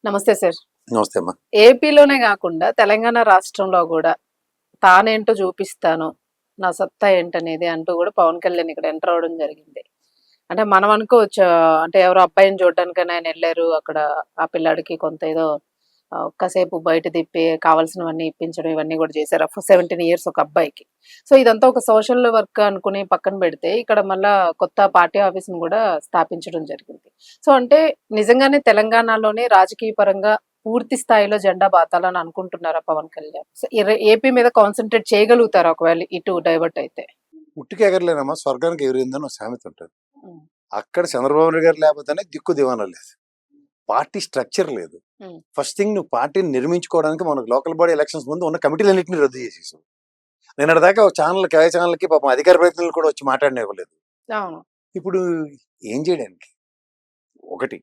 నమస్తే సార్. నమస్తే అమ్మా. ఏపీలోనే గాకుండా తెలంగాణ రాష్ట్రంలో గూడా తానేంటో చూపిస్తాను, నా సత్తా ఏంటనేది అంటూ గూడా పవన్ కళ్యాణ్ ఇక్కడ ఎంటర్ అవ్వడం జరిగింది. అంటే మనం అనుకోవచ్చు అంటే ఎవరో అబ్బాయిని చూడడానికని ఆయనెళ్లారు. అక్కడ ఆ పిల్లాడికి కొంత ఏదో కాసేపు బయట తిప్పి కావాల్సినవన్నీ ఇప్పించడం ఇవన్నీ గూడా చేశారు. 17 ఇయర్స్ ఒక అబ్బాయికి. సో, ఇదంతా ఒక సోషల్ వర్క్ అనుకుని పక్కన పెడితే ఇక్కడ మళ్ళా కొత్త పార్టీ ఆఫీస్‌ని గూడా స్థాపించడం జరిగింది. సో, అంటే నిజంగానే తెలంగాణలోనే రాజకీయ పరంగా పూర్తి స్థాయిలో జెండా బాతాలని అనుకుంటున్నారా పవన్ కళ్యాణ్? సో, ఏపీ మీద కాన్సంట్రేట్ చేయగలుగుతారా ఒకవేళ ఇటు డైవర్ట్ అయితే? ఉట్టికి ఎగరలేనమ్మా, స్వర్గానికి ఎగిరిందని ఒక సామెత ఉంటుంది. హ్మ్. అక్కడ చంద్రబాబు నాయుడు గారు లేకపోతేనే దిక్కు దివానా లేదు, పార్టీ స్ట్రక్చర్ లేదు. హ్మ్. ఫస్ట్ థింగ్, నువ్వు పార్టీని నిర్మించుకోవడానికి మనకు లోకల్ బాడీ ఎలక్షన్స్ ముందు ఉన్న కమిటీలన్నింటినీ రద్దు చేసేసావు. నిన్నటిదాకా ఒక ఛానల్కి పాపం అధికార ప్రతినిధులు కూడా వచ్చి మాట్లాడనివ్వలేదు. అవును. ఇప్పుడు ఏం చేయడానికి? ఒకటి,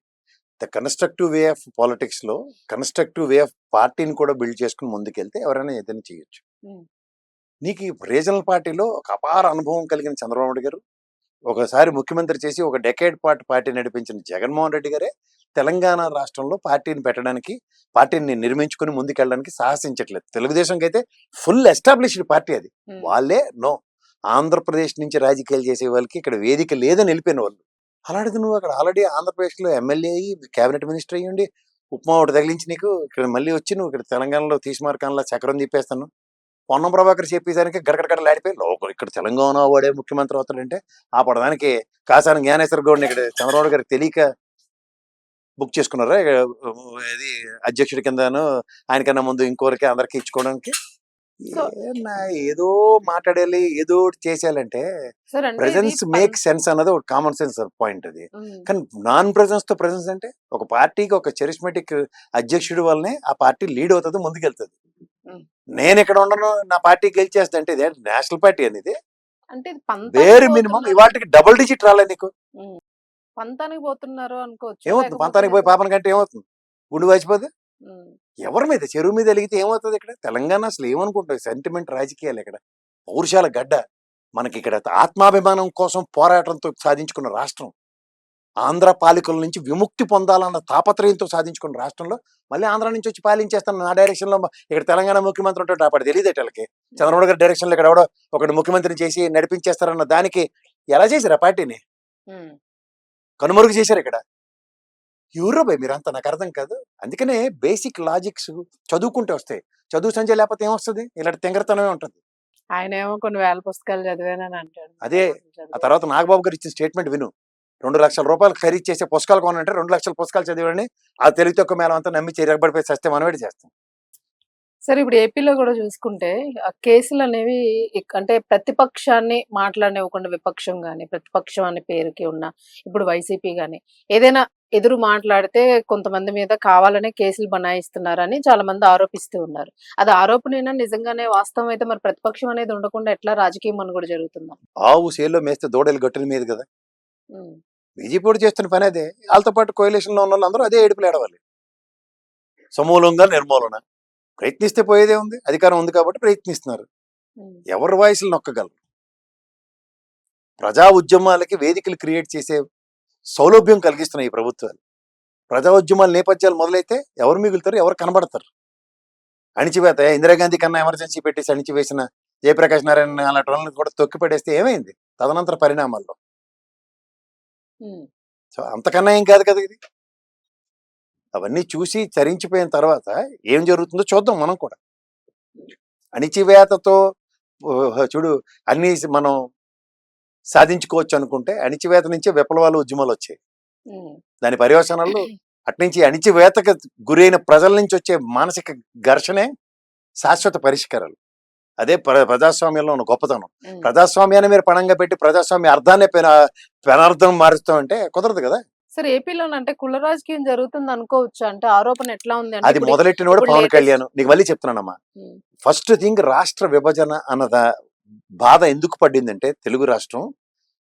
the constructive way of politics లో కన్స్ట్రక్టివ్ వే ఆఫ్ పార్టీని కూడా బిల్డ్ చేసుకుని ముందుకెళ్తే ఎవరైనా ఏదైనా చేయొచ్చు. హ్మ్. నీకు ఈ రీజనల్ పార్టీలో ఒక అపార అనుభవం కలిగిన చంద్రబాబు నాయుడు గారు, ఒకసారి ముఖ్యమంత్రి చేసి ఒక డెకేడ్ పాటు పార్టీ నడిపించిన జగన్మోహన్ రెడ్డి గారే తెలంగాణ రాష్ట్రంలో పార్టీని పెట్టడానికి, పార్టీని నిర్మించుకుని ముందుకెళ్ళడానికి సాహసించట్లేదు. తెలుగుదేశంకి అయితే ఫుల్ ఎస్టాబ్లిష్డ్ పార్టీ అది. హ్మ్. వాళ్ళే నో, ఆంధ్రప్రదేశ్ నుంచి రాజకీయాలు చేసే వాళ్ళకి ఇక్కడ వేదిక లేదని వెళ్ళిపోయిన వాళ్ళు. అలాంటిది నువ్వు అక్కడ ఆల్రెడీ ఆంధ్రప్రదేశ్లో ఎమ్మెల్యే అయ్యి క్యాబినెట్ మినిస్టర్ అయ్యి ఉప్మా ఒకటి తగిలించి నీకు ఇక్కడ మళ్ళీ వచ్చి నువ్వు ఇక్కడ తెలంగాణలో తీసిమార్కాన్లా చక్రం తిప్పేస్తాను. పొన్నం ప్రభాకర్ చెప్పేసరికి గడగడగడలాడిపోయి లోకల్ ఇక్కడ తెలంగాణ వాడే ముఖ్యమంత్రి అవుతాడంటే ఆ పడడానికి కాసాని జ్ఞానేశ్వర గౌడ్ని ఇక్కడ చంద్రబాబు గారికి తెలియక బుక్ చేసుకున్నారా ఇది అధ్యక్షుడి కిందను, ఆయనకన్నా ముందు ఇంకోరికి అందరికి ఇచ్చుకోవడానికి. సో ఏదో మాట్లాడాలి, ఏదో ఒకటి చేసేయాలంటే సార్ అంటే ఇది ప్రెజెన్స్ మేక్ సెన్స్ అన్నది ఒక కామన్ సెన్స్ పాయింట్ అది. హ్మ్. కానీ నాన్ ప్రెజెన్స్ తో ప్రెజెన్స్ అంటే ఒక పార్టీకి ఒక చరిస్మేటిక్ అధ్యక్షుడి వల్లనే ఆ పార్టీ లీడ్ అవుతుంది, ముందుకెళ్తుంది. హ్మ్. నేను ఇక్కడ ఉండను, నా పార్టీ గెలిచేస్తా అంటే ఇదే నేషనల్ పార్టీ అనేది. అంటే ఇది వేరు పంతానికి మినిమం పోతున్నారు. ఇవాటికి డబుల్ డిజిట్ రాలే నీకు. హ్మ్. పంతానికి పోతున్నారు అనుకోవచ్చా? ఏమవుతుంది లేకపోతే పంతానికి పోయి పాపన కంటే ఏమవుతుంది? గుండు వాచిపోతే హ్మ్. ఎవరి మీద, చెరువు మీద వెలిగితే ఏమవుతుంది? ఇక్కడ తెలంగాణ అసలు ఏమనుకుంటుంది? సెంటిమెంట్ రాజకీయాలు ఇక్కడ, పౌరుషాల గడ్డ. మనకి ఇక్కడ ఆత్మాభిమానం కోసం పోరాటంతో సాధించుకున్న రాష్ట్రం. ఆంధ్ర పాలికల నుంచి విముక్తి పొందాలన్న తాపత్రయంతో సాధించుకున్న రాష్ట్రంలో మళ్ళీ ఆంధ్ర నుంచి వచ్చి పాలించేస్తాను నా డైరెక్షన్ లో. ఇక్కడ తెలంగాణ ముఖ్యమంత్రి ఉంటాడు, అప్పుడు తెలియదు వాళ్ళకి చంద్రబాబు గారి డైరెక్షన్ లో ఇక్కడ ఎవడో ఒకటి ముఖ్యమంత్రిని చేసి నడిపించేస్తారన్న దానికి ఎలా చేశారు ఆ పార్టీని? హ్మ్. కనుమరుగు చేశారు ఇక్కడ. ఎవరో భయ్ మీరంతా, నాకు అర్థం కాదు. అందుకనే బేసిక్ లాజిక్స్ చదువుకుంటే వస్తాయి. చదువు సంజయ్ లేకపోతే ఏమొస్తుంది? ఇలాంటి తెంగరతనమే ఉంటుంది. ఆయనేమో కొన్ని వేల పుస్తకాలు చదివానని అంటాడు. అదే ఆ తర్వాత నాగబాబు గారు ఇచ్చిన స్టేట్మెంట్ విను. 2 లక్షల రూపాయలు ఖరీదు చేసే పుస్తకాలు కొనంటే 2 లక్షల పుస్తకాలు చదివాడని ఆ తెలివి తక్కువ మేళం అంతా నమ్మి చెరగబడిపోయి చస్తే మనమేటి చేస్తాం. సరే ఇప్పుడు ఏపీలో కూడా చూసుకుంటే ఆ కేసులనేవి అంటే ప్రతిపక్షాన్ని మాట్లాడనివ్వకుండా విపక్షం గాని, ప్రతిపక్షం అనే పేరుకి ఉన్న ఇప్పుడు వైసీపీ గాని ఏదైనా ఎదురు మాట్లాడితే కొంతమంది మీద కావాలనే కేసులు బనాయిస్తున్నారని చాలా మంది ఆరోపిస్తూ ఉన్నారు. అది ఆరోపణైనా నిజంగానే వాస్తవం అయితే మరి ప్రతిపక్షం అనేది ఉండకుండా ఎట్లా రాజకీయం మనుగడ జరుగుతుందా? ఆవు సేల్లో మేస్తే దూడలు గట్టుల మీద కదా. హ్మ్. బీజేపీ కూడా చేస్తున్న పని అదే. వాళ్ళతో పాటు కోalition లో ఉన్న వాళ్ళందరూ అదే ఏడుపులు ఏడవాలి. సమూలంగా నిర్మూలన ప్రయత్నిస్తే పోయేదే ఉంది. అధికారం ఉంది కాబట్టి ప్రయత్నిస్తున్నారు. హ్మ్. ఎవరి వాయిస్లు నొక్కగలరు? ప్రజా ఉద్యమాలకి వేదికలు క్రియేట్ చేసే సౌలభ్యం కలిగిస్తున్నాయి ఈ ప్రభుత్వాలు. ప్రజా ఉద్యమాల నేపథ్యాలు మొదలైతే ఎవరు మిగులుతారు? ఎవరు కనబడతారు? అణిచివేత ఇందిరాగాంధీ కన్నా ఎమర్జెన్సీ పెట్టేసి అణిచివేసిన జయప్రకాష్ నారాయణ అలాంటి వాళ్ళని కూడా తొక్కి పడేస్తే ఏమైంది తదనంతర పరిణామాల్లో? హ్మ్. సో అంతకన్నా ఏం కాదు కదా ఇది. అవన్నీ చూసి చరించిపోయిన తర్వాత ఏం జరుగుతుందో చూద్దాం మనం కూడా. అణిచివేతతో చూడు అన్ని మనం సాధించుకోవచ్చు అనుకుంటే అణిచివేత నుంచే విప్లవాలు ఉద్యమాలు వచ్చాయి. హ్మ్. దాని పర్యవసానాలు అట్నుంచి అణిచివేతకు గురైన ప్రజల నుంచి వచ్చే మానసిక ఘర్షణే శాశ్వత పరిష్కారాలు. అదే ప్రజాస్వామ్యంలో ఉన్న గొప్పతనం. హ్మ్. ప్రజాస్వామ్యాన్ని మీరు పణంగా పెట్టి ప్రజాస్వామ్య అర్థాన్ని పెనార్థం మారుస్తాం అంటే కుదరదు కదా. సరే ఏపీలోనంటే కుల రాజకీయం జరుగుతుంది అనుకోవచ్చా? అంటే ఆరోపణ ఎట్లా ఉంది అంటే అది మొదలెట్టినోడు ఇప్పుడు పవన్ లేటెస్ట్ కళ్యాణ్. నీకు మళ్ళీ చెప్తున్నానమ్మా, హ్మ్. ఫస్ట్ థింగ్ రాష్ట్ర విభజన అన్నదా బాధ ఎందుకు పడిందంటే తెలుగు రాష్ట్రం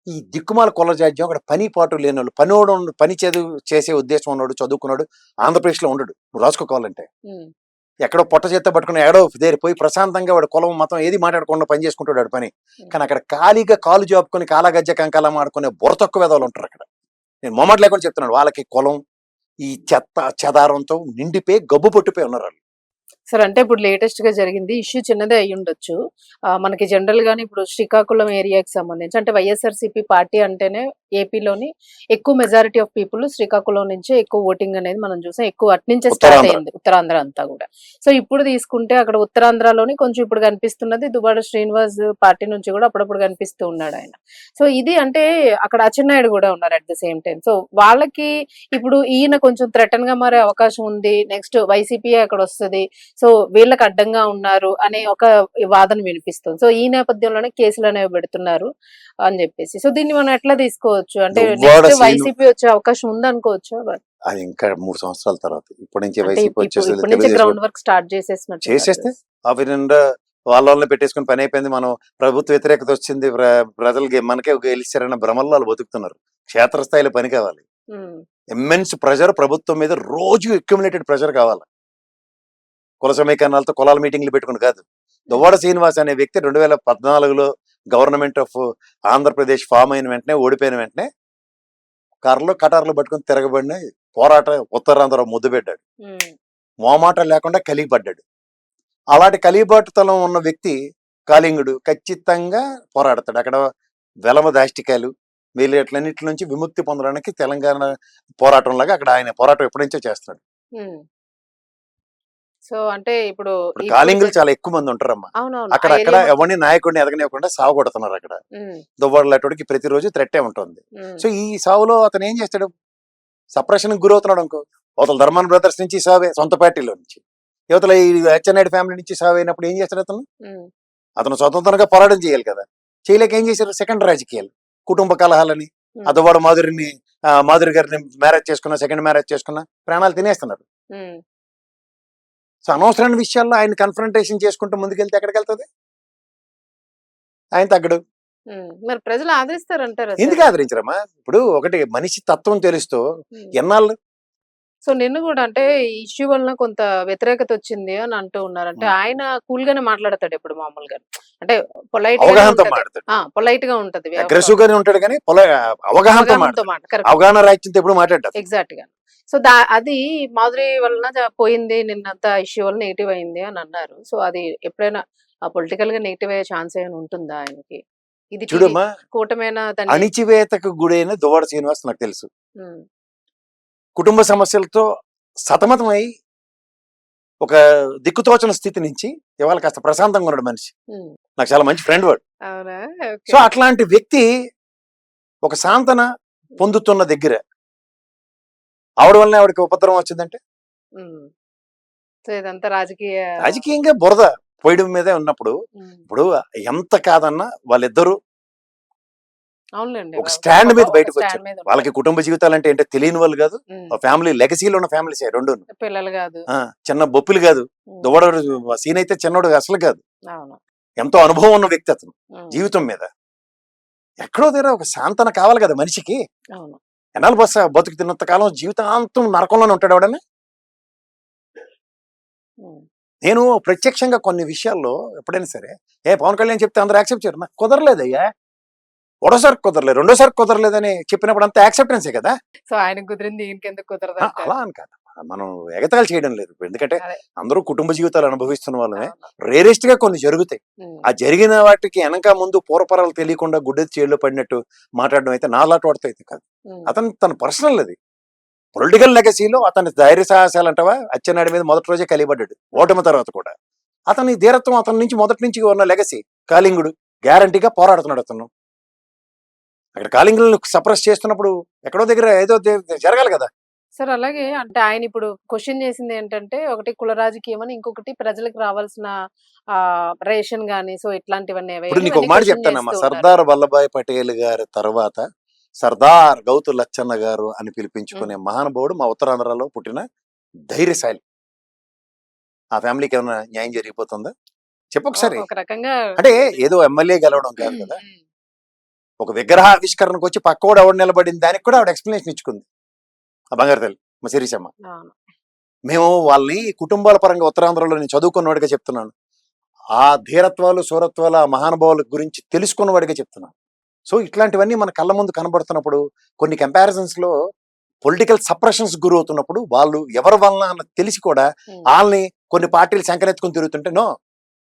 ఈ దిక్కుమాల కుల జాడ్యం, అక్కడ పని పాటు లేని వాళ్ళు, పని చేసే ఉద్దేశం ఉన్నాడు, చదువుకున్నాడు ఆంధ్రప్రదేశ్లో ఉండడు. నువ్వు రాసుకోవాలంటే హ్మ్. ఎక్కడో పొట్ట చేత్తో పట్టుకుని ఎక్కడో పోయి ప్రశాంతంగా వాడు కులం మతం ఏది మాట్లాడకుండా పని చేసుకుంటాడు వాడు పని. కానీ అక్కడ ఖాళీగా కాలు జాపుకొని కాలాగజ్జ కంకాలం ఆడుకునే బుర్ర తక్కువ వేదవాళ్ళు ఉంటారు అక్కడ. నేను మొమ్మట లేకుండా చెప్తున్నాను. వాళ్ళకి కులం ఈ చెత్త చెదారంతో నిండిపోయి గబ్బు పట్టిపోయి ఉన్నారు వాళ్ళు. సరే అంటే ఇప్పుడు లేటెస్ట్ గా జరిగింది ఇష్యూ చిన్నదే అయి ఉండొచ్చు. మనకి జనరల్ గానే ఇప్పుడు శ్రీకాకుళం ఏరియాకి సంబంధించి అంటే వైఎస్ఆర్‌సీపీ పార్టీ అంటేనే ఏపీలోని ఎక్కువ మెజారిటీ ఆఫ్ పీపుల్ శ్రీకాకుళం నుంచే ఎక్కువ ఓటింగ్ అనేది మనం చూసాం. ఎక్కువ అటునుంచే స్టార్ట్ ఉత్తరాంధ్ర. అయింది ఉత్తరాంధ్ర అంతా గూడా. సో ఇప్పుడు తీసుకుంటే అక్కడ ఉత్తరాంధ్రలోని కొంచెం ఇప్పుడు కనిపిస్తున్నది దువ్వాడ శ్రీనివాస్ పార్టీ నుంచి గూడా అప్పుడప్పుడు కనిపిస్తూ ఉన్నాడాయన. సో ఇది అంటే అక్కడ అచ్చెన్నాయుడు గూడా ఉన్నారు at the same time. So వాళ్ళకి ఇప్పుడు ఈయన కొంచెం థ్రెటన్ గా మారే అవకాశం ఉంది. నెక్స్ట్ వైసీపీయే అక్కడొస్తది. సో వీళ్ళకి అడ్డంగా ఉన్నారు అనే ఒక వాదన వినిపిస్తుంది. సో ఈ నేపథ్యంలోనే కేసులు అనేవి పెడుతున్నారు అని చెప్పేసి. సో దీన్ని మనం ఎట్లా తీసుకోవచ్చు? అంటే దువ్వాడ నెక్స్ట్ శ్రీను వైసీపీ వచ్చే అవకాశం ఉందనుకోవచ్చా? అది ఇంకా 3 సంవత్సరాల తర్వాత. ఇప్పటి నుంచే అంటే వైసీపీ ఇప్పుడు వచ్చేస్తది, ఇప్పటి నుంచే తెలుగుదేశం గ్రౌండ్ వర్క్ స్టార్ట్ చేసేసినట్టున్నారు చేసేస్తే కదా. అవి నిండా వాళ్ళని పెట్టేసుకుని పని అయిపోయింది. మనం ప్రభుత్వ వ్యతిరేకత వచ్చింది, ప్రజలకి మనకే గెలిచారన్న భ్రమల్లో వాళ్ళు బతుకుతున్నారు. క్షేత్రస్థాయిలో పని కావాలి. ఉమ్, ఇమ్మెన్స్ ప్రెషర్ ప్రభుత్వం మీద రోజు అక్యుములేటెడ్ ప్రెషర్ కావాలి. కుల సమీకరణాలతో కులాల మీటింగ్లు పెట్టుకుని కాదు. దువ్వాడ శ్రీనివాస్ అనే వ్యక్తి 2014లో గవర్నమెంట్ ఆఫ్ ఆంధ్రప్రదేశ్ ఫామ్ అయిన వెంటనే, ఓడిపోయిన వెంటనే కర్రలు కటార్లు పట్టుకుని తిరగబడిన పోరాట ఉత్తరాంధ్ర ముద్దు పెట్టాడు. ఉమ్, మోమాట లేకుండా కలిగిపడ్డాడు. అలాంటి కలిగిబాటుతలం ఉన్న వ్యక్తి కాళింగుడు ఖచ్చితంగా పోరాడతాడు. అక్కడ వెలమ దాష్టికాలు వీళ్ళన్నిటి నుంచి విముక్తి పొందడానికి తెలంగాణ పోరాటం లాగా అక్కడ ఆయన పోరాటం ఎప్పటి నుంచో చేస్తున్నాడు. ఉమ్. సో అంటే ఇప్పుడు ఇప్పుడు ఇప్పుడు కాళింగులు చాలా ఎక్కువ మంది ఉంటారమ్మా. అవునవును ఆ అక్కడ ఏరియా మొత్తం. ఎవరిని నాయకుడిని ఎదగనివ్వకుండా సాగు కొడుతున్నారు. అక్కడ ఉమ్, దువ్వాడలాటోడికి ప్రతిరోజు థ్రెట్టే ఉంటుంది. ఉమ్, సో ఈ సావులో అతను ఏం చేస్తాడు? సప్రెషన్ గురవుతున్నాడు అనుకో. అవతల ధర్మాన్ బ్రదర్స్ నుంచి సావే, సొంత పార్టీలో నుంచి. యువతల ఈ అచ్చెన్నాయుడు ఫ్యామిలీ నుంచి సావు అయినప్పుడు ఏం చేస్తాడు అతను? ఉమ్, అతను స్వతంత్రంగా పోరాటం చేయాలి కదా. చేయలేక ఏం చేశారు? సెకండ్ రాజకీయాలు, కుటుంబ కలహాలని, ఉమ్, అదవాడు మాధురి గారిని మ్యారేజ్ చేసుకున్న, సెకండ్ మ్యారేజ్ చేసుకున్న ప్రాణాలు తినేస్తున్నారు. ఉమ్. సో అనవసరమైన విషయాల్లో ఆయన కన్ఫ్రంటేషన్ చేసుకుంటూ ముందుకెళ్తే ఎక్కడికి వెళ్తుంది? ఆయన తగ్గడు. మరి ప్రజలు ఆదరిస్తారంటారా సార్? ఎందుకు ఆదరించరమ్మా? ఇప్పుడు ఒకటి మనిషి తత్వం తెలుస్తూ ఉమ్. ఎన్నాళ్ళు సో నిన్ను కూడా అంటే ఈ ఇష్యూ వలన కొంత వ్యతిరేకత వచ్చింది అని అంటూ ఉన్నారు. అంటే ఆయన కూల్ గానే మాట్లాడతాడు ఎప్పుడు మామూలుగా. అంటే పొలైట్ గానే అవగాహనతో ఉంటది. మాట్లాడతాడు. పొలైట్ గా ఉంటది వ్యవహారం. అగ్రెసివ్ గానే ఉంటాడు కానీ అవగాహనతో అవగాహనతో మాట్లాడతాడు. మాట కరెక్ట్. అవగాహన రాహిత్యంతో ఎప్పుడు మాట్లాడ్డాడు. ఎగ్జాక్ట్ గా. సో అది మాధురి వలన పోయింది నిన్నంత ఇష్యూ వల్ల నెగిటివ్ అయింది అని అన్నారు. సో అది ఎప్పుడైనా పొలిటికల్ గా నెగిటివ్ అయ్యే ఛాన్స్ ఏమైనా ఉంటుందా ఆయనకి? ఇది చూడమ్మా, కూటమైనా దాన్ని అణిచివేతకు గుడైన దువ్వాడ శ్రీనివాస్ నాకు తెలుసు. ఉమ్, కుటుంబ సమస్యలతో సతమతమై ఒక దిక్కుతోచన స్థితి నుంచి ఇవాళ కాస్త ప్రశాంతంగా ఉన్నాడు మనిషి. ఉమ్. నాకు చాలా మంచి ఫ్రెండ్ వాడు. అవునా? సో అట్లాంటి వ్యక్తి ఒక సాంతన పొందుతున్న దగ్గర ఆవిడ వల్లనే ఆవిడకి ఉపద్రవం వచ్చిందంటే ఉమ్. సో ఇదంతా రాజకీయ. రాజకీయంగా బురద పోయడం మీదే ఉన్నప్పుడు ఉమ్. ఇప్పుడు ఎంత కాదన్నా వాళ్ళిద్దరూ అవునులేండి. ఒక స్టాండ్ మీద బయటకు స్టాండ్ వచ్చారు. మీద ఉంటారు. వాళ్ళకి కుటుంబ జీవితాలు అంటే ఏంటో తెలియని వాళ్ళు కాదు. ఉమ్. ఫ్యామిలీ లెగసీలో ఉన్న ఫ్యామిలీసే రెండు. పిల్లలు కాదు. చిన్న బొప్పులు కాదు. ఉమ్. దువ్వాడు సీన్ అయితే చిన్నోడు అసలు కాదు. అవును. ఎంతో అనుభవం ఉన్న వ్యక్తి అతను ఉమ్. జీవితం మీద. ఎక్కడో దగ్గర ఒక శాంతన కావాలి కదా మనిషికి. అవును. ఎన్నాళ్ళు బతుకుతున్నంత కాలం జీవితాంతం నరకంలోనే ఉంటాడు ఎవడని. ఉమ్. నేను ప్రత్యక్షంగా కొన్ని విషయాల్లో ఎప్పుడైనా సరే పవన్ కళ్యాణ్ చెప్తే అందరూ యాక్సెప్ట్ చేయరు. నాకు కుదరలేదయ్యా, ఒకటోసారి కుదరలేదు, రెండోసారి కుదరలేదని చెప్పినప్పుడు అంతా యాక్సెప్టెన్సే కదా. సో ఆయనకు కుదిరింది ఈయనకెందుకు కుదరదు అంటారు? అలా అని కాదు, మనం ఎగతాళి చేయడం లేదు. ఎందుకంటే అదే. అందరూ కుటుంబ జీవితాలు అనుభవిస్తున్న వాళ్ళమే. అవును. రేరెస్ట్ గా కొన్ని జరుగుతాయి. ఉమ్. ఆ జరిగిన వాటికి వెనక ముందు పూర్వపరాలు తెలియకుండా గుడ్డెత్తి చేళ్ళు పడినట్టు మాట్లాడడం అయితే నాలాంటి వాడితో అయితే కాదు. ఉమ్. అతను తన పర్సనల్ అది. పొలిటికల్ లెగసీలో అతని ధైర్య సాహసాలు అంటావా, అచ్చెన్నాయుడు మీద మొదటి రోజే కలిపడ్డాడు, ఓటమి తర్వాత కూడా. అతని ధీరత్వం అతని నుంచి మొదటి నుంచి ఉన్న లెగసీ. కాళింగుడు గ్యారంటీగా పోరాడుతున్నాడు అతను. అక్కడ కాళింగులను సప్రెస్ చేస్తున్నప్పుడు ఎక్కడో దగ్గర ఏదో జరగాలి కదా. సార్ అలాగే అంటే ఆయన ఇప్పుడు క్వశ్చన్ చేసింది ఏంటంటే ఒకటి కుల రాజకీయం అని, ఇంకొకటి ప్రజలకు రావాల్సిన రేషన్ గానీ సో ఇట్లాంటివన్నీ ఏవైనా ఇప్పుడు నీకు ఒక ఇవన్నీ మాట question చెప్తానమ్మా, చేస్తూ ఉన్నారు. సర్దార్ వల్లభాయ్ పటేల్ గారి తర్వాత సర్దార్ గౌతు లచ్చన్న గారు అని పిలిపించుకునే మహానుభావుడు మా ఉత్తరాంధ్రలో పుట్టిన ధైర్యశాలి. ఆ ఫ్యామిలీకి ఏమైనా న్యాయం జరిగిపోతుందా చెప్పు ఒకసారి. ఒక రకంగా అంటే ఏదో ఎమ్మెల్యే గెలవడం కాదు కదా. ఉమ్. ఒక విగ్రహ ఆవిష్కరణకు వచ్చి పక్కోడు ఎవడు నిలబడిన దానికి కూడా ఆవిడ ఎక్స్ప్లెనేషన్ ఇచ్చుకుంది. ఆ బంగారు తల్లి మా శిరీషమ్మ. అవును. మేము వాళ్ళని కుటుంబాల పరంగా ఉత్తరాంధ్రలో నేను చదువుకున్నవాడిగా చెప్తున్నాను. ఆ ధీరత్వాలు సూరత్వాలు ఆ మహానుభావుల గురించి తెలుసుకున్నవాడిగా చెప్తున్నాను. సో ఇట్లాంటివన్నీ మన కళ్ళ ముందు కనబడుతున్నప్పుడు కొన్ని కంపారిజన్స్ లో పొలిటికల్ సప్రెషన్స్ గురవుతున్నప్పుడు వాళ్ళు ఎవరి వలన అన్న తెలిసి కూడా వాళ్ళని కొన్ని పార్టీలు సంకరెత్తుకుని తిరుగుతుంటే నో.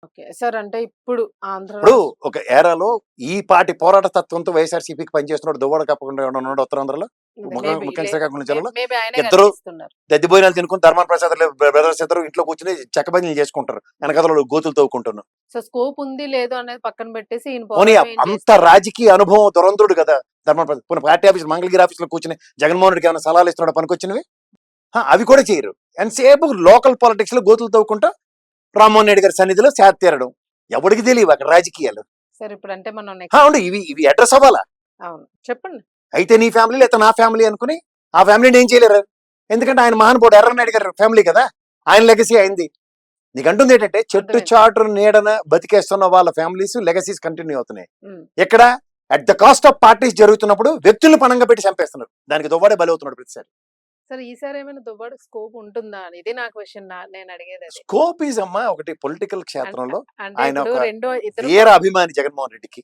Okay sir. అంటే ఇప్పుడు ఆంధ్ర ఇప్పుడు ఒక ఏరాలో ఈ పార్టీ పోరాట తత్వంతో వైఎస్ఆర్సీపీకి పనిచేస్తున్నాడు దువ్వాడ కప్పకుండా ఉన్నాడు ఉత్తరాంధ్రలో ముఖ్యంగా శ్రీకాకుళం జిల్లాలో ఇద్దరు దద్దిపోయినాలు తినుకుని ధర్మాన ప్రసాద్ బ్రదర్స్ ఇద్దరు ఇంట్లో కూర్చొని చెక్కబందీలు చేసుకుంటారు వెనకదలో గోతులు తవ్వుకుంటున్నారు. సో స్కోప్ ఉంది లేదు అనేది పక్కన పెట్టేసి ఈయన పోనీ పోరాటం ఏం అంత చేస్తున్నారు? రాజకీయ అనుభవం దురంధుడు కదా ధర్మాన ప్రసాద్. పోనీ పార్టీ ఆఫీస్ మంగళగిరి ఆఫీస్ లో కూర్చొని జగన్మోహన్ రెడ్డికి ఏమైనా సలహాలు ఇస్తున్నాడు పనికొచ్చినవి అవి కూడా చేయరు. ఎంతసేపు లోకల్ పాలిటిక్స్ లో గోతులు తవ్వుకుంటా రామ్మోహన్ రెడ్డి గారి సన్నిధిలో శాత తీరడం. ఎవరికి తెలియవు అక్కడ రాజకీయాలు. సార్ ఇప్పుడు అంటే మనం అవును ఇవి ఇవి అడ్రస్ అవ్వాలా? అవును చెప్పండి. అయితే నీ ఫ్యామిలీ లేదా నా ఫ్యామిలీ అనుకుని ఆ ఫ్యామిలీని ఏం చేయలేరు. ఎందుకంటే ఆయన మహానుభావుడు ఎర్రనాయుడు గారి ఫ్యామిలీ కదా, ఆయన లెగసీ అయింది. నీకు అంటుంది ఏంటంటే చెట్టు చాటు నీడన బతికేస్తున్న వాళ్ళ ఫ్యామిలీస్ లెగసీస్ కంటిన్యూ అవుతున్నాయి. ఇక్కడ at the cost of parties జరుగుతున్నప్పుడు వ్యక్తులను పణంగా పెట్టి చంపేస్తున్నారు. దానికి దువ్వాడే బలి అవుతున్నాడు ప్రతిసారి. సార్ ఈసారి ఏమైనా దువ్వాడ స్కోప్ ఉంటుందా అని ఇది నా క్వశ్చన్. నేను అడిగేది అది. స్కోప్ ఈజ్ అమ్మా ఒకటి పొలిటికల్ క్షేత్రంలో అంటే ఆయన ఇప్పుడు ఒక రెండో ఇద్దరు వీర అభిమాని జగన్మోహన్ రెడ్డికి.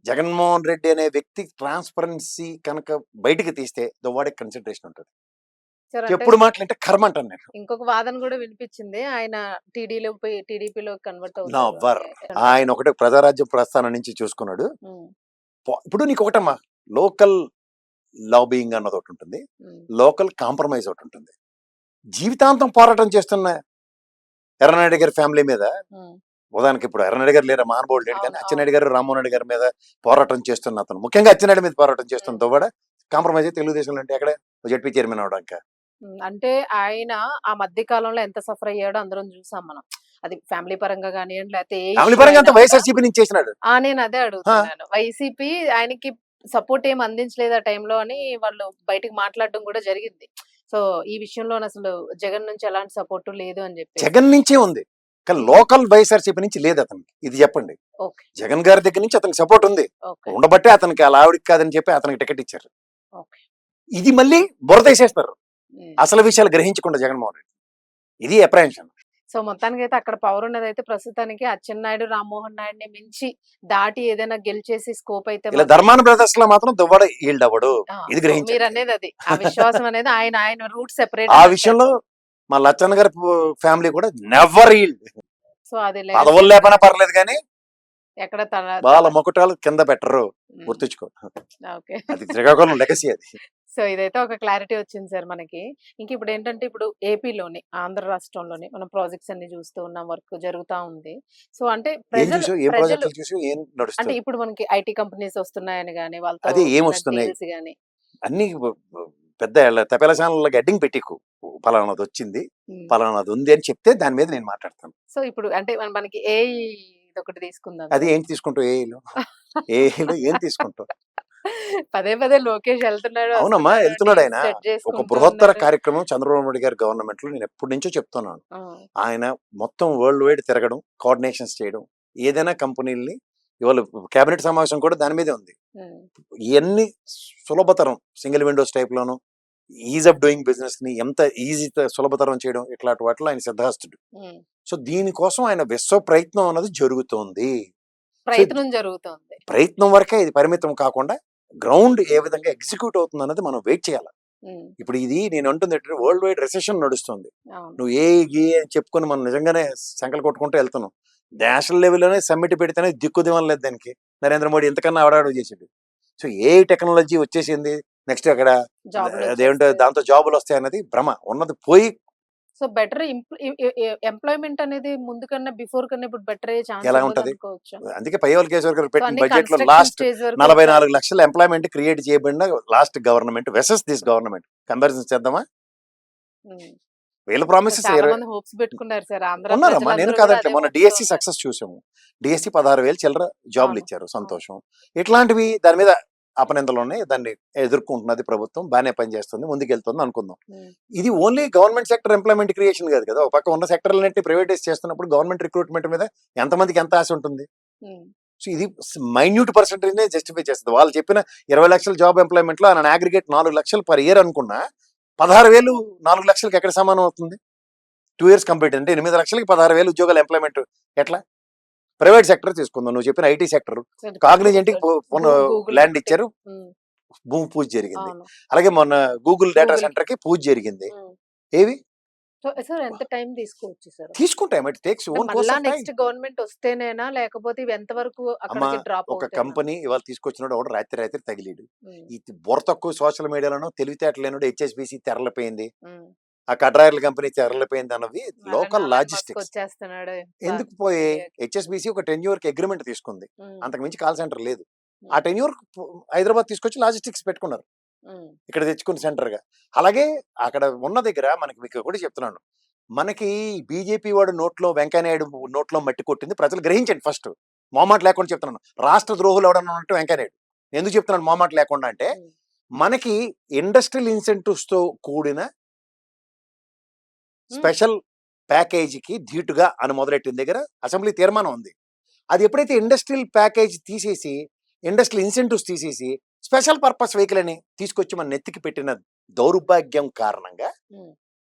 జగన్మోహన్ రెడ్డి అనే వ్యక్తి ట్రాన్స్పరెన్సీ కనుక బయటికి తీస్తే దువ్వాడికి కన్సిడరేషన్ ఉంటుంది. సార్ అంటే ఎప్పుడు మాట్లాడితే కర్మ అంటాను నేను. ఇంకొక వాదన కూడా వినిపించింది, ఆయన టీడీపీలో కన్వర్ట్ నవ్వర్. అవుతారు. ఆయన ఒకటే ప్రజారాజ్యం ప్రస్థానం నుంచి చూసుకున్నాడు. ఇప్పుడు నీకు ఒకటమ్మా లోకల్ లాబింగ్ అన్నది ఒకటి ఉంటుంది, లోకల్ కాంప్రమైజ్ ఒకటి ఉంటుంది. జీవితాంతం పోరాటం చేస్తున్న ఎర్రనాయుడు గారి ఫ్యామిలీ మీద ఉదాహరణకి ఇప్పుడు ఎర్రనాయుడు గారు లేరా మహానుభావుడు లేడు కానీ అచ్చెన్నాయుడు గారు రామ్మోహన్ రెడ్డి గారి మీద పోరాటం చేస్తున్న అతను, ముఖ్యంగా అచ్చెన్నాయుడు మీద పోరాటం చేస్తున్న దువ్వాడ కాంప్రమైజ్ అయితే తెలుగుదేశంలో అంటే ఎక్కడ జడ్పీ చైర్మన్ అవడానికి. అంటే ఆయన ఆ మధ్య కాలంలో ఎంత సఫర్ అయ్యాడో అందరం చూసాం మనం. అది ఫ్యామిలీ పరంగా కానివ్వండి లేకపోతే ఫ్యామిలీ పరంగా అంతా వైఎస్ఆర్సీపీ నుంచి చేసినాడు. నేను అదే అడుగుతున్నాను. వైసీపీ ఆయనకి సపోర్ట్ ఏం అందించలేదు ఆ టైంలో అని వాళ్ళు బయటకు మాట్లాడడం కూడా జరిగింది. సో ఈ విషయంలో అసలు జగన్ నుంచి ఎలాంటి సపోర్ట్ లేదు అని చెప్పి. జగన్ నుంచే ఉంది కానీ లోకల్ వైఎస్ఆర్సీపీ నుంచి లేదు అతనికి. ఇది చెప్పండి. జగన్ గారి దగ్గర నుంచి అతనికి సపోర్ట్ ఉంది, ఉండబట్టే అతనికి అలా ఆవిడికి కాదని చెప్పి అతనికి టికెట్ ఇచ్చారు. ఇది మళ్ళీ బురద వేసేస్తారు అసలు విషయాలు గ్రహించకుండా జగన్మోహన్ రెడ్డి. ఇది అప్రహెన్షన్. సో మొత్తానికి అయితే అక్కడ పవర్ ఉన్నది అయితే ప్రస్తుతానికి అచ్చెన్నాయుడు రామ్మోహన్ నాయుడిని మించి దాటి ఏదైనా గెలిచేసి స్కోప్ అయితే ఇలా ధర్మాన బ్రదర్స్ లో మాత్రం దువ్వాడ ఈల్డ్ అవ్వడు. ఇది గ్రహించారు. మీరు అనేది అది ఆ విశ్వాసం అనేది ఆయన రూట్ సెపరేట్. ఆ విషయంలో మా లచ్చన్న గారి ఫ్యామిలీ కూడా నెవర్ ఈల్డ్. సో అది పదవులు లేపనా పర్లేదు కానీ ఎక్కడ వాళ్ళ మొకటాలు కింద పెట్టరు, గుర్తుంచుకో. అది శ్రీకాకుళం లెగసీ అది. సో ఇదైతే ఒక క్లారిటీ వచ్చింది సార్ మనకి. ఇంక ఇప్పుడు ఏంటంటే ఇప్పుడు ఏపీలోని ఆంధ్ర రాష్ట్రంలోని మనం ప్రాజెక్ట్స్ అన్ని చూస్తూ ఉన్నాం, వర్క్ జరుగుతా ఉంది. సో అంటే అంటే ఇప్పుడు మనకి ఐటీ కంపెనీస్ వస్తున్నాయని గానీ వాళ్ళతో అదే ఏం వస్తున్నాయి గానీ అన్ని పెద్ద తపేలశాలకి అడ్డింగ్ పెట్టికు పలానాది వచ్చింది పలానాది ఉంది అని చెప్తే దాని మీద నేను మాట్లాడతాను. సో ఇప్పుడు అంటే మనకి ఏఐ ఒకటి తీసుకుందాం. అది ఏంటి తీసుకుంటావు ఏఐలో ఏం తీసుకుంటావు? పదే పదే లోకేష్ వెళ్తున్నాడు. అవునమ్మా వెళ్తున్నాడు. ఆయన ఒక బృహత్తర కార్యక్రమం చంద్రబాబు నాయుడు గారి గవర్నమెంట్ లో నేను ఎప్పటి నుంచో చెప్తున్నాను. ఆయన మొత్తం వరల్డ్ వైడ్ తిరగడం, కోఆర్డినేషన్స్ చేయడం, ఏదైనా కంపెనీల్ని ఇవాళ కేబినెట్ సమావేశం కూడా దాని మీదే ఉంది. ఇవన్నీ సులభతరం single Windows type loan is of doing business ని ఎంత ఈజీ సులభతరం చేయడం ఇట్లాంటి వాటిలో ఆయన సిద్ధాస్తుడు. సో దీనికోసం ఆయన విశ్వ ప్రయత్నం అన్నది జరుగుతోంది. ప్రయత్నం వరకే ఇది పరిమితం కాకుండా గ్రౌండ్ ఏ విధంగా ఎగ్జిక్యూట్ అవుతుంది అన్నది మనం వెయిట్ చేయాలి. ఇప్పుడు ఇది నేను అంటుంది వరల్డ్ వైడ్ రెసెషన్ నడుస్తుంది. నువ్వు ఏ అని చెప్పుకొని మనం నిజంగానే సంకలు కొట్టుకుంటూ వెళ్తున్నాం. నేషనల్ లెవెల్లోనే సమ్మిట్ పెడితేనే దిక్కుదివం లేదు దానికి. నరేంద్ర మోడీ ఎంతకన్నా ఆడాడు చేసాడు. సో ఏ టెక్నాలజీ వచ్చేసింది, నెక్స్ట్ అక్కడ అదేంటో దాంతో జాబులు వస్తాయి అన్నది భ్రమ ఉన్నది పోయి. సో బెటర్ ఎంప్లాయ్మెంట్ అనేది ముందు కన్నా బిఫోర్ కన్నా ఇప్పుడు బెటర్ అయ్యే ఛాన్స్ ఎలా ఉంటది? అందుకే పయ్యవల్ కేశవర్ గారు పెట్టిన బడ్జెట్ లో లాస్ట్ 44 లక్షల ఎంప్లాయ్మెంట్ క్రియేట్ చేయబడిన last government వెసెస్ this government comparison చేద్దామా? వీళ్ళ ప్రామిసెస్ ఉన్నారమ్మా, నేను కాదంటే మొన్న డిఎస్సి సక్సెస్ చూసాము. డిఎస్సి 16,000 చిల్లర జాబులు ఇచ్చారు, సంతోషం. ఇట్లాంటివి దాని మీద అపనిందలోనే దాన్ని ఎదుర్కొంటున్నది ప్రభుత్వం, బాగానే పనిచేస్తుంది, ముందుకెళ్తుంది అనుకుందాం. ఇది only government sector employment creation కాదు కదా. ఒక పక్క ఉన్న సెక్టర్లన్నింటినీ ప్రైవేటైజ్ చేస్తున్నప్పుడు గవర్నమెంట్ రిక్రూట్మెంట్ మీద ఎంతమందికి ఎంత ఆశ ఉంటుంది? సో ఇది మైన్యూట్ పర్సెంటేజ్ జస్టిఫై చేస్తుంది. వాళ్ళు చెప్పిన 20 లక్షల జాబ్ ఎంప్లాయ్మెంట్ లో ఆయన అగ్రిగేట్ 4 లక్షలు పర్ ఇయర్ అనుకున్నా 16,000 4 లక్షలకి ఎక్కడ సమానం అవుతుంది? 2 years కంప్లీట్ అంటే 8 లక్షలకి 16,000 ఉద్యోగాల ఎంప్లాయ్మెంట్ ఎట్లా? ప్రైవేట్ సెక్టర్ తీసుకుందాం. నువ్వు చెప్పిన ఐటీ సెక్టర్ కాగ్నిజెంట్ ల్యాండ్ ఇచ్చారు, భూమి పూజ జరిగింది. అవును. అలాగే మొన్న గూగుల్ డేటా గూగుల్ సెంటర్ కి పూజ జరిగింది. హ్మ్. ఏవి సో, సార్ ఎంత టైం తీసుకోవచ్చు సార్? తీసుకుంటాయి, బట్ టేక్స్ అంటే ఓన్ కోర్స్ మళ్ళా ఆఫ్ టైం. నెక్స్ట్ గవర్నమెంట్ వస్తేనేనా? లేకపోతే ఇవి ఎంత వరకు అమ్మ, అక్కడికి డ్రాప్ ఒక అవుతాయనా? కంపెనీ ఇవాళ తీసుకొచ్చినోడు ఒకడు రాత్రి రాత్రి తగిలీడు. హ్మ్. ఈ బుర్ర తక్కువ సోషల్ మీడియాలోనూ తెలివితేటలు లేనోడు హెచ్ఎస్బిసి తెరలిపోయింది, హ్మ్. ఆ కడ్రాయిల కంపెనీ తెరలిపోయింది అన్నవి అలానే లోకల్ అలానే మస్క్ లాజిస్టిక్స్. వచ్చేస్తున్నాడు ఎందుకు పోయి ఇండియాకి. హెచ్ఎస్బిసి ఒక 10 year అగ్రిమెంట్ తీసుకుంది, హ్మ్. అంతకు మించి కాల్ సెంటర్ లేదు. ఆ హ్మ్. 10 year హైదరాబాద్ తీసుకొచ్చి లాజిస్టిక్స్ పెట్టుకున్నారు, హ్మ్. ఇక్కడ తెచ్చుకున్న సెంటర్ గా. అలాగే అక్కడ ఉన్న దగ్గర మనకి మీకు ఒకటి చెప్తున్నాను, మనకి బీజేపీ వాడు నోట్లో వెంకయ్య నాయుడు నోట్లో మట్టి కొట్టింది ప్రజలు గ్రహించండి ఫస్ట్. మోమాట లేకుండా చెప్తున్నాను, రాష్ట్ర ద్రోహులు ఎవడన్నా ఉన్నట్టు వెంకయ్య నాయుడు. ఎందుకు చెప్తున్నాను మోమాట లేకుండా అంటే, హ్మ్. మనకి ఇండస్ట్రియల్ ఇన్సెంటివ్స్ తో కూడిన హ్మ్. స్పెషల్ ప్యాకేజీకి ధీటుగా అని మొదలెట్టిన దగ్గర అసెంబ్లీ తీర్మానం ఉంది. అది ఎప్పుడైతే ఇండస్ట్రియల్ ప్యాకేజ్ తీసేసి, ఇండస్ట్రియల్ ఇన్సెంటివ్స్ తీసేసి స్పెషల్ పర్పస్ వెహికల్ అని తీసుకొచ్చి మన నెత్తికి పెట్టిన దౌర్భాగ్యం కారణంగా హ్మ్.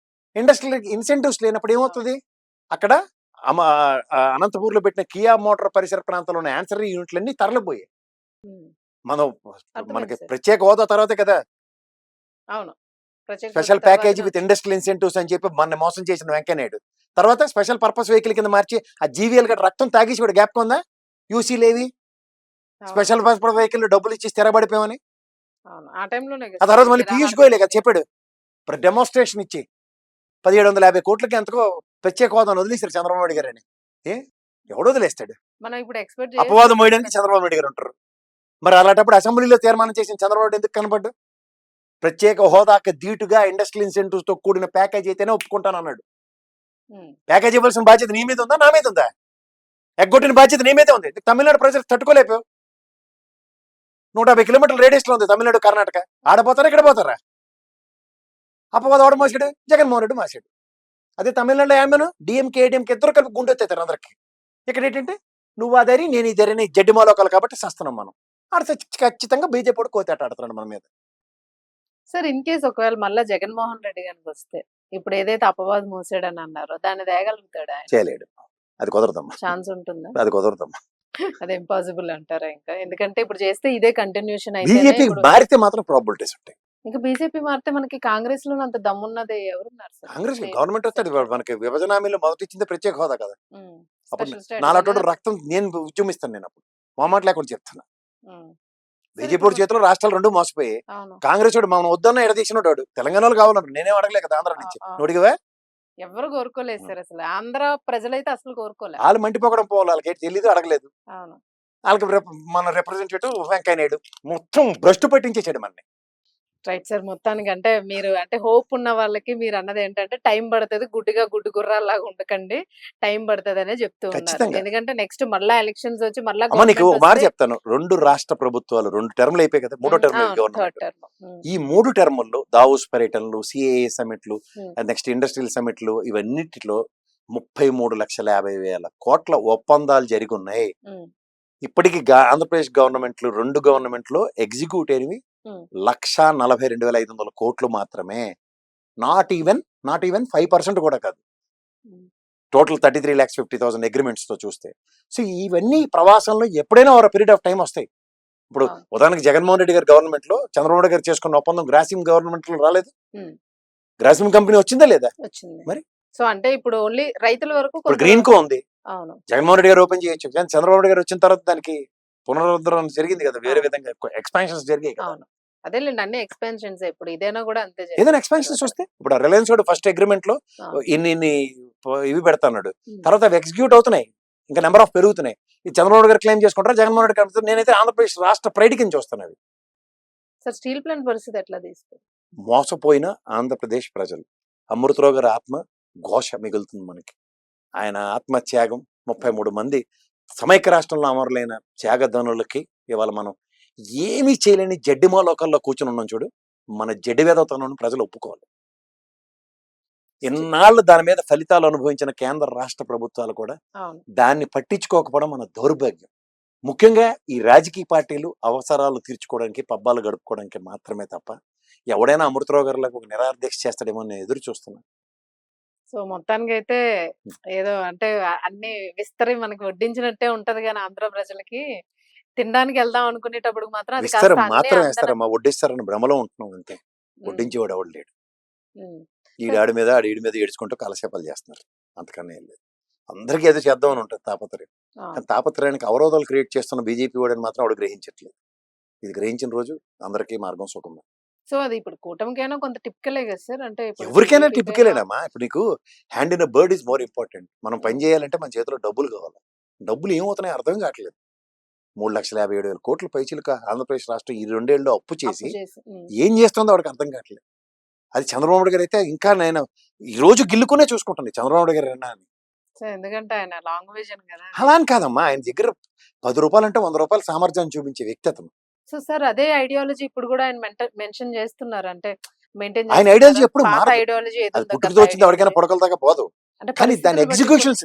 ఇండస్ట్రియల్ ఇన్సెంటివ్స్ లేనప్పుడు అవును. ఏమవుతుంది, అక్కడ అనంతపూర్లో పెట్టిన కియా మోటార్ పరిసర ప్రాంతంలో ఉన్న యాన్సరీ యూనిట్లన్నీ తరలిపోయాయి. హ్మ్. మనం మనకి అర్థమైంది సార్. ప్రత్యేక హోదా తర్వాతే కదా అవును. ప్రత్యేక హోదా స్పెషల్ ప్యాకేజీ తర్వాతనే విత్ వచ్చింది. ఇండస్ట్రియల్ ఇన్సెంటివ్స్ అని చెప్పి మన మోసం చేసిన వెంకయ్య నాయుడు. తర్వాత స్పెషల్ పర్పస్ వెహికల్ కింద మార్చి ఆ జీవీఎల్ గట్రా రక్తం తాగేసి కూడా గ్యాప్ ఉందా, యూసీ లేవి అవును. స్పెషల్ పర్పస్ వెహికల్ డబ్బులు ఇచ్చి స్థిరపడిపోయామని. అవును. ఆ టైంలోనే ఆ కదా సార్ తర్వాత ఈ మళ్ళీ నిరాహార పీయూష్ గోయలే కదా దీక్షలు. చెప్పాడు, ఇప్పుడు డెమోన్స్ట్రేషన్ ఇచ్చి 1750 కోట్లకి ఎంతకో ప్రత్యేక హోదాను వదిలేశారు చంద్రబాబు నాయుడు గారని. ఏ ఎవడు వదిలేస్తాడు, మనం ఇప్పుడు ఎక్స్‌పెక్ట్ అపవాదం చేయొచ్చంటారా మోయడానికి ఖచ్చితంగా? చంద్రబాబు నాయుడు గారు ఉంటారు. మరి అలాంటప్పుడు అసెంబ్లీలో తీర్మానం చేసిన చంద్రబాబు నాయుడు ఎందుకు కనపడ్డు? ప్రత్యేక హోదాకి ధీటుగా ఇండస్ట్రియల్ ఇన్సెంటివ్స్ తో కూడిన ప్యాకేజ్ అయితేనే ఒప్పుకుంటాను అన్నాడు. హ్మ్. ప్యాకేజ్ ఇవ్వాల్సిన బాధ్యత నీ మీద ఉందా, నా మీద ఉందా? ఎగ్గొట్టిన బాధ్యత నీ మీదే ఉంది. తమిళనాడు ప్రజలు తట్టుకోలేకపోయావు. 150 కిలోమీటర్ల రేడియస్ లో ఉంది తమిళనాడు కర్ణాటక. ఆడపోతారా ఇక్కడ పోతారా? అపవాదం ఎవడు మోసాడు, జగన్మోహన్ రెడ్డి మోసాడు. అదే తమిళనాడులో ఏమను డిఎంకే ఏడిఎంకే ఇద్దరు కలిపి గుండెత్తారు అందరికి. ఇక్కడ ఏంటంటే నువ్వు ఆ ధైర్యం నేను ఈ ధైర్యం జడ్డి మాలోకాలు కాబట్టి సస్తున్నాం మనం. ఆడ ఖచ్చితంగా బీజేపీ వాడు కోతేట ఆడుతున్నాడు మన మీద. సార్ ఇన్ కేస్ ఒకవేళ మళ్ళా జగన్మోహన్ రెడ్డి గారికి వస్తే, ఇప్పుడు ఏదైతే అపవాదు మోసాడని అన్నారో దాన్ని తేగలుగుతాడా ఆయన? చేయలేడు, అది కుదరదమ్మా, ఛాన్స్ ఉంటుందా? అది కుదరదమ్మా. అది ఇంపాసిబుల్ అంటారా ఇంకా? ఎందుకంటే ఇప్పుడు చేస్తే ఇదే కంటిన్యూషన్ అయితేనే బీజేపీ ఇప్పుడు మారితే మాత్రం ప్రాబిలిటీస్ ఉంటాయి. ఇంకా బీజేపీ మారితే మనకి కాంగ్రెస్‌లోనే అంత దమ్మున్నది ఎవరున్నారు సార్? కాంగ్రెస్ స్టేట్ గవర్నమెంట్ వస్తాడు, సెంట్రల్. మనకి విభజన హామీలో మొదటి ఇచ్చింది ప్రత్యేక హోదా కదా. హ్మ్. అప్పుడు స్పెషల్ స్టేటస్ నాలాటోడు అనేది. రక్తం నేను ఉద్యమిస్తాను, నేను అప్పుడు మొహమాట లేకుండా చెప్తాను. హ్మ్. సార్ బీజేపీ ఇప్పుడు చేతిలో రాష్ట్రాలు రెండు మోసపోయి, అవును. కాంగ్రెస్ వాడు మనం వద్దన్న ఎడదీసినోడు వాడు. తెలంగాణలో కావాలన్నారు, నేనేం అడగలే కదా ఆంధ్ర నుంచి. అవును. నువ్వు అడిగావా? ఎవ్వరు కోరుకోలేదు సార్ అసలు. ఆంధ్ర ప్రజలైతే అసలు కోరుకోలే. వాళ్ళు మంటి పొగడం పోవాలి, వాళ్ళకి ఏంటి తెలీదు, అడగలేదు. అవును. వాళ్ళకి మన రిప్రజెంటేటివ్ వెంకయ్య నాయుడు మొత్తం భ్రష్టు పట్టించేసాడు మనని. Right sir. మొత్తానికి అంటే మీరు అంటే హోప్ ఉన్న వాళ్ళకి మీరన్నదేంటంటే టైం పడతది. గుడ్డిగా గుడ్డి గుర్రాల్లాగా ఉండకండి. టైం పడతదనే చెప్తూ ఉన్నారు. ఖచ్చితంగా. ఎందుకంటే నెక్స్ట్ మళ్ళా ఎలక్షన్స్ వచ్చి మళ్ళా అమ్మ నీకు గవర్నమెంట్ ఒక మాట వస్తే చెప్తాను, 2 రాష్ట్ర ప్రభుత్వాలు 2 టర్మ్లు అయిపోయి కదా, మూడో టర్మ్ అవును. Third government. టర్మ్. హ్మ్. ఈ 3 టర్ముల్లో దావోస్ పర్యటనలు, సిఏఏ సమిట్లు, హ్మ్. నెక్స్ట్ ఇండస్ట్రియల్ సమిట్లు, ఇవన్నిటిలో 33,50,000 కోట్ల ఒప్పందాలు జరిగి ఉన్నాయి. హ్మ్. ఇప్పటికి ఆంధ్రప్రదేశ్ గవర్నమెంట్లు 2 గవర్నమెంట్లు ఎగ్జిక్యూట్ అయినవి హ్మ్. 1,42,500 కోట్లు మాత్రమే. నాట్ ఈవెన్ 5% కూడా కాదు. హ్మ్. టోటల్ 33,50,000 అగ్రిమెంట్స్ తో చూస్తే. సో ఇవన్నీ ప్రవాసంలో ఎప్పుడైనా ఒక పీరియడ్ ఆఫ్ టైం వస్తాయి. ఇప్పుడు అవును. ఉదాహరణకి జగన్మోహన్ రెడ్డి గారి గవర్నమెంట్ లో చంద్రబాబు నాయుడు గారు చేసుకున్న ఒప్పందం గ్రాసిమ్ గవర్నమెంట్ లో రాలేదు. హ్మ్. గ్రాసిమ్ కంపెనీ వచ్చిందా లేదా? వచ్చింది. మరి సో అంటే ఇప్పుడు ఓన్లీ రైతుల వరకు ఇప్పుడు గ్రీన్ కొంతవరకు. కో ఉంది, అవును. జగన్మోహన్ రెడ్డి గారు ఓపెన్ చేయొచ్చు, కానీ చంద్రబాబు నాయుడు గారు వచ్చిన తర్వాత దానికి పునరుద్ధరణ జరిగింది కదా, వేరే అవును. విధంగా ఎక్స్పాన్షన్స్ జరిగాయి కదా. అవును. అదేలెండి. అన్ని ఎక్స్‌పాన్షన్సే ఇప్పుడు. ఇదైనా కూడా అంతే ఏదైనా జరిగింది ఎక్స్పాన్షన్స్ తర్వాత. వస్తే ఇప్పుడు రిలయన్స్ వాడు ఫస్ట్ అగ్రిమెంట్ లో అవును. ఇన్ని ఇవి పెడతాడు, హ్మ్. తర్వాత అవి ఎగ్జిక్యూట్ అవుతున్నాయి, ఇంకా నెంబర్ ఆఫ్ పెరుగుతున్నాయి. ఈ చంద్రబాబు నాయుడు గారు క్లెయిమ్ చేసుకుంటారా, జగన్మోహన్ రెడ్డి గారు? నేనైతే ఆంధ్రప్రదేశ్ రాష్ట్ర ప్రైడ్ కింద చూస్తాను అవి. సార్ స్టీల్ ప్లాంట్ పరిస్థితి ఎట్లా తీసుకుంటారు? మోసపోయిన ఆంధ్రప్రదేశ్ ప్రజలు, అమృతరావు గారి ఆత్మ ఘోష మిగులుతుంది మనకి. ఆయన ఆత్మత్యాగం, 33 మంది సమైక్య రాష్ట్రంలో అమరులైన త్యాగధనులకి ఇవాళ మనం ఏమీ చేయలేని జడ్డిమా లోకల్లో కూర్చుని ఉన్నాం చూడు, మన జడ్డి వేదతనం ప్రజలు ఒప్పుకోవాలి. ఇన్నాళ్ళు దాని మీద ఫలితాలు అనుభవించిన కేంద్ర రాష్ట్ర ప్రభుత్వాలు కూడా అవును. దాన్ని పట్టించుకోకపోవడం మన దౌర్భాగ్యం. ముఖ్యంగా ఈ రాజకీయ పార్టీలు అవసరాలు తీర్చుకోవడానికి, పబ్బాలు గడుపుకోవడానికి మాత్రమే తప్ప, ఎవడైనా అమృతరావు గారిలాగా ఒక నిరాహార దీక్ష చేస్తాడేమో అని నేను ఎదురు చూస్తున్నా. సో మొత్తానికైతే ఏదో అంటే అన్ని విస్తరి మనకి వడ్డించినట్టే ఉంటది గాని ఆంధ్ర ప్రజలకి తినడానికి వెళ్దాం అనుకునేటప్పుడు మాత్రం అది విస్తరం కాస్త అన్నీ మాత్రం అందన వేస్తారమ్మా, వడ్డిస్తారని భ్రమలో ఉంటున్నాం అంతే. హ్మ్. వడ్డించేవాడు ఎవడు లేడు. హ్మ్. సో ఈడు ఆడి మీద ఆడి ఈడి మీద ఏడ్చుకుంటూ కాలక్షేపాలు చేస్తున్నారు. అంతకన్నా ఏం లేదు. అందరికీ ఏదో చేద్దామని ఉంటుంది తాపత్రయం. ఆ! కానీ తాపత్రయానికి అవరోధాలు క్రియేట్ చేస్తున్న బీజేపీ వాడని మాత్రం ఆవిడ గ్రహించట్లేదు. ఇది గ్రహించిన రోజు అందరికీ మార్గం సుగమం. సో అది ఇప్పుడు కూటమికైనా కొంత టిపికలే కదా సార్. అంటే ఇప్పుడు ఎవరికైనా టీడీపీకైనా టిపికలేనమ్మా. ఇప్పుడు నీకు hand in a bird is more important. మనం పని హ్మ్. చేయాలంటే మన చేతిలో డబ్బులు కావాలి. డబ్బులు ఏమవుతున్నాయో అర్థం కావట్లేదు. 3,57,000 కోట్ల పైచిలుక ఆంధ్రప్రదేశ్ రాష్ట్రం ఈ 2 ఏళ్లలో అప్పు అప్పు చేసి చేసి. హ్మ్. ఏం చేస్తుందో వాడికి అర్థం కావట్లేదు. అది చంద్రబాబు నాయుడు గారు అయితే ఇంకా నేను ఈ రోజు గిల్లుకునే చూసుకుంటాను చంద్రబాబు నాయుడు గారు అన్నా అని. సో ఎందుకంటే ఆయన లాంగ్ విజన్ కదా అది. అలా అని కాదమ్మా, ఆయన దగ్గర ₹10 అంటే ₹100 సామర్థ్యాన్ని చూపించే వ్యక్తి అతను. సో సార్ అదే ఐడియాలజీ ఇప్పుడు కూడా ఆయన మెన్షన్ చేస్తున్నారు. అంటే మెయింటైన్ ఆయన ఐడియాలజీ చేస్తున్నారా? ఎప్పుడు పాత మారదు. ఐడియాలజీ ఏది అది ఉందో పుట్టుకతో గత వచ్చింది ఎవరికైనా ఐడియాలజీ. పొడకల దాకా పోదు. అంటే కానీ దాని పరిస్థితులు బట్టి ఎగ్జిక్యూషన్స్,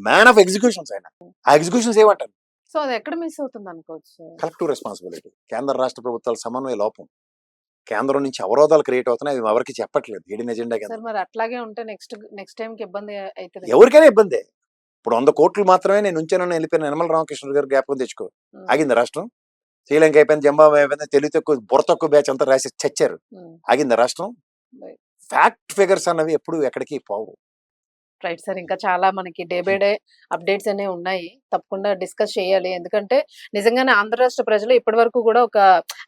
మ్యాన్ ఆఫ్ ఎగ్జిక్యూషన్స్ ఆయన. ఆ ఎగ్జిక్యూషన్స్ ఏమంటారు? సో అది ఎక్కడ మిస్ అవుతుంది అనుకోవచ్చు సార్? Collective responsibility. కేంద్ర రాష్ట్ర ప్రభుత్వాల సమన్వయ లోపం. కేంద్రం నుంచి అవరోధాలు క్రియేట్ అవుతున్నాయి. అవి ఎవరికి చెప్పట్లేదు. హిడెన్ ఎజెండా కింద. సార్ మరి అట్లాగే ఉంటే నెక్స్ట్ టైంకి ఇబ్బంది అవుతుంది కదా. ఎవరికైనా ఇబ్బందే. ఇప్పుడు 100 కోట్లు మాత్రమే నేను ఉంచానని వెళ్ళిపోయిన యనమల రామకృష్ణుడు గారు జ్ఞాపకం తెచ్చుకో. ఉమ్, ఆగింది రాష్ట్రం. శ్రీలంక అయిపోయింది, జింబాబే అయిపోయింది, తెలివి తక్కువ బుర్ర తక్కువ బ్యాచ్ అంతా రాసి చచ్చారు. ఉమ్. ఆగింది రాష్ట్రం. Right. ఫ్యాక్ట్ ఫిగర్స్ అన్నవి ఎప్పుడు ఎక్కడికి పోవు. Right sir. ఇంకా చాలా మనకి డే బై డే అప్డేట్స్ అనేవి ఉన్నాయి. తప్పకుండా డిస్కస్ చేయాలి. ఎందుకంటే నిజంగానే ఆంధ్ర రాష్ట్ర ప్రజలు ఇప్పటి వరకు కూడా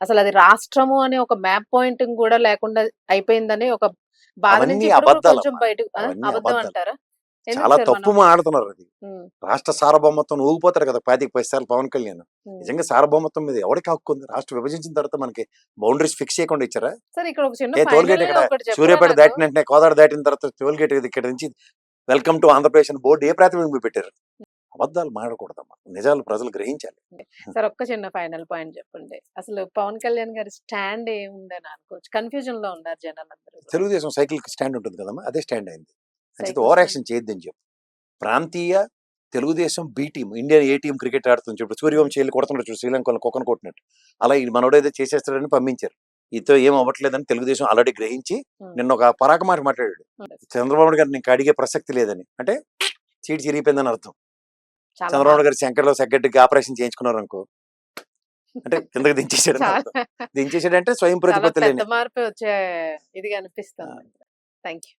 అసలు అది రాష్ట్రము అనే ఒక మ్యాప్ పాయింట్ కూడా లేకుండా అయిపోయిందని ఒక బాధ నుంచి అవన్నీ ఇప్పుడు కూడా కొంచెం అబద్ధాలమ్మా. బయట అవన్నీ అబద్ధం అబద్ధాలు. అంటారా? ఎందుకు చాలా సార్ తప్పు మనం ఆడుతున్నారు అది. ఉమ్, రాష్ట్ర సార్వభౌమత్వం ఊగిపోతారు కదా 25 సార్లు పవన్ కళ్యాణ్. ఉమ్. నిజంగా సార్వభౌమత్వం మీద ఎవరికి హక్కు ఉంది? రాష్ట్రం విభజించిన తర్వాత మనకి బౌండరీస్ ఫిక్స్ చేయకుండా ఇచ్చారా? సార్ ఇక్కడ ఒక చిన్న ఏ టోల్గేట్ ఫైనల్ ఇక్కడ ఒకటి చెప్పరా సూర్యాపేట నాకు? దాటిన వెంటనే కోదాడ దాటిన తర్వాత టోల్గేట్ ఇక్కడ నుంచి వెల్కమ్ టు ఆంధ్రప్రదేశ్ అని బోర్డు ఏ ప్రాతిపదిక మీద పెట్టారు? అబద్ధాలు మాడకూడదమ్మా. నిజాలు ప్రజలు గ్రహించాలి. సార్ ఒక్క చిన్న ఫైనల్ పాయింట్ చెప్పండి. అసలు పవన్ కళ్యాణ్ గారి స్టాండ్ ఏముందని అనుకోవచ్చు? కన్ఫ్యూజన్ లో ఉన్నారు జనాలందరూ కూడా. తెలుగుదేశం సైకిల్ స్టాండ్ ఉంటుంది కదమ్మా, అదే స్టాండ్ అయింది. అంచేత సైకిల్ ఓవర్ స్టాండ్. యాక్షన్ చేయొద్దని చెప్పు. ప్రాంతీయ తెలుగుదేశం బి టీం, ఇండియా ఏ టీం క్రికెట్ ఆడుతుంది చెప్పు. సూర్యవంశీ వెళ్ళి కొడుతున్నాడు చూడు శ్రీలంకలో కుక్కను కొట్టినట్టు. అలా ఈ మనోడు ఏదో చేసేస్తాడని పంపించారు. ఇతో ఏం అవ్వట్లేదని తెలుగుదేశం ఆల్రెడీ గ్రహించి నిన్న ఒక పరాక మాట మాట్లాడాడు. చంద్రబాబు నాయుడు గారు నీకు అడిగే ప్రసక్తి లేదని. అంటే చీటి చిరిగిపోయిందని అర్థం. చాలా చంద్రబాబు నాయుడు గారు శంకర్లో సెగ్గడ్డికి ఆపరేషన్ చేయించుకున్నారు అనుకో, అంటే కిందకి దించేసాడు అని అర్థం. చాలా దించేసాడంటే స్వయం చాలా ప్రతిపత్తి లేని. పెద్ద మార్పే వచ్చే ఇదిగా అనిపిస్తుంది. Thank you.